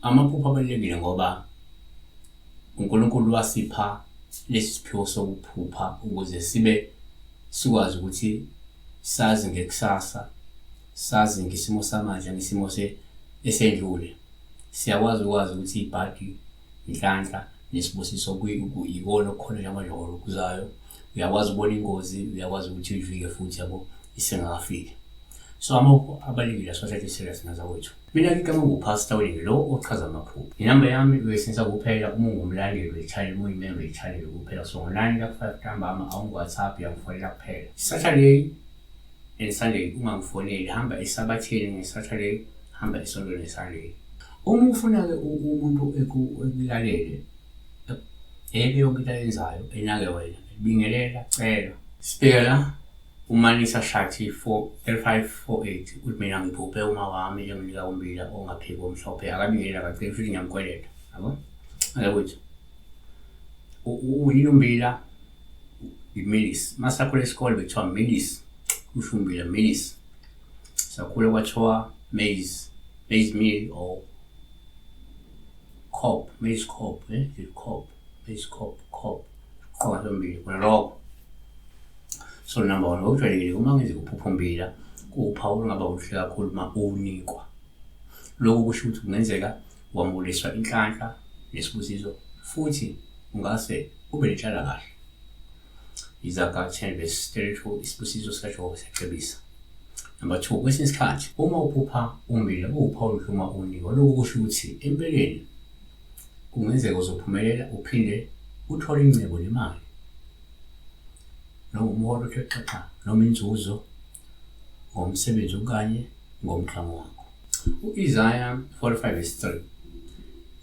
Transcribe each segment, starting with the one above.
Amaphupho abalulekile ngoba uNkulunkulu wasipha lesi siphiwo sokuphupha ukuze sikwazi ukuthi sazi ngekusasa, sazi ngesimo samanje ngesimo esendlule. Siyakwazi ukuthi ibhadi, inhlanhla nesibusiso yikona okukholela amajolo okuzayo. Uyakwazi ukubona ingozi, uyakwazi ukuthi uyivike futhi yabo isengakafiki. So amaphupho abalulekile asiwathathe serious nazakwethu. Mina-ke igama nguPastor Winnie, lo ochaza amaphupho. Inamba yami uyisinisa kuphela uma ungumlaleli wechannel, uma uyimember yechannel kuphela. So ngo-9 ka-5 ntambama awungu-WhatsApp, uyangifonela kuphela. Saturday and Sunday ungangifoneli, hamba esabatheni ngeSaturday, hamba esontweni ngeSunday. Uma ufuna-ke umuntu ekulalele eke yonke into ayenzayo enake wena, bingelela, cela. Sibheka la uManisa Shakthi 3548 uthi mina ngiphuphe uma wami enginika umbila ongapheki omhlophe, akabingelela kacela futhi ngiyamkweleta, yabo? Ngakwethu yini umbila? Imilis. Masakhula esikole bekuthiwa milis, kusho umbila milis. Sakhula kwathiwa maize meal or cob, maize cob, maize cob, qoka sombili khona lokho. So number 1, okujwayelekile uma ngenzeka uphupha umbila, kuwuphawu olungaba oluhle kakhulu uma uwunikwa. Lokhu kusho ukuthi kungenzeka wamuliswa inhlanhla nesibusiso futhi ungase ube netshala kahle. Izaga 10:32 isibusiso sikaJehova siyacebisa. Number 2, kwesinye isikhathi uma uphupha umbila kuwuphawu oluhle uma uwunikwa. Lokhu kusho ukuthi empeleni kungenzeka uzophumelela uphinde uthole ingcebo nemali, noma umholo othe xaxa, noma inzuzo ngomsebenzi okanye ngomklamo wakho. U-Isaiah 45:3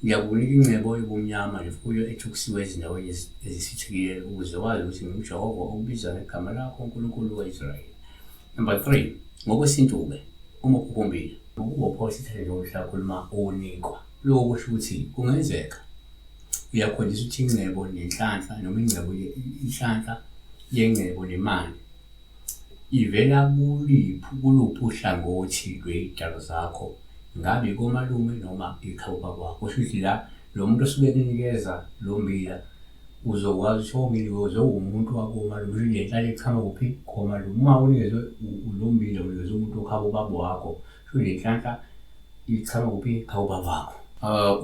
ngiyakunika ingcebo yobumnyama nemfuyo ethukusiwe ezindaweni ezisithekile ukuze wazi ukuthi nginguJehova okubiza ngegama lakho uNkulunkulu ka-Israyeli. Number 3, ngokwesintube uma uphupha umbila ukuba uphawu sithathe njengoluhle kakhulu uma uwunikwa. Lokho kusho ukuthi kungenzeka uyakhonjiswa ukuthi ingcebo nenhlanhla noma inhlanhla yengcebo nemali ivela kuluphi uhlangothi lwey'tshalo zakho, ngabe komalume noma ekhaya kwakho. Kusho ukuthi la lo muntu osuke ekunikeza lo mbila uzokwazi ukuthi omile uzokuwumuntu wakomalume, le nhlala ichama kuphi komalume. Uma unikezwe lo mbila unikezwe umuntu okhaya ubaba wakho, so le nhlahla ichama kuphi ekhaya ubaba wakho.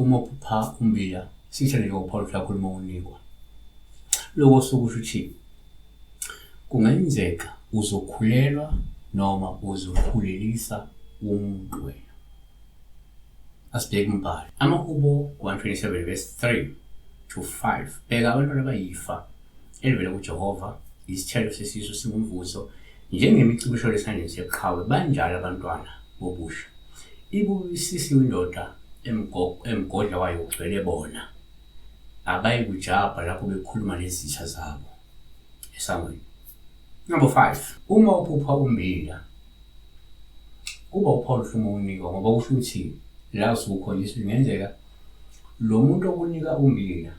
Uma uphupha umbila sithathe njengophawu oluhle kakhulu uma uwunikwa. Lokho sokusho ukuthi kungenzeka uzokhulelwa noma uzokhulelisa umuntu wena. Asibheke umbhalo. Amahubo 127:3-5. Bheka abantwana bayifa elivela kuJehova, isithelo sesisu singumvuzo, njengemicibisholo esandleni seqhawe banjalo abantwana bobusha. Ibusisiwe indoda emgodla wayo ugcwele bona, abayikujabha lapho bekhuluma nezitha zabo esangweni. Number 5, uma uphupha umbila kuba uphawu oluhle uma uwunikwa, ngoba kusho ukuthi la usukhonjiswa kungenzeka lo muntu okunika umbila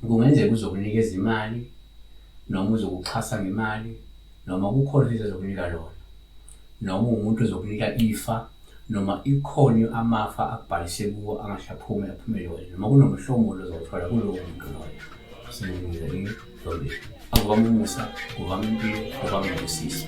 kungenzeka uzokunikeza imali noma uzokuxhasa ngemali noma kukhona into ezokunika lona, noma umuntu ozokunika ifa noma ikhona amafa akubhalise kuwo angashaphumi aphumele wena, noma kunomhlomulo ozawuthola kulowo muntu loyo. Singibingelela Dolly. Akuvame umusa, kuvame impilo, kuvame ubusisi.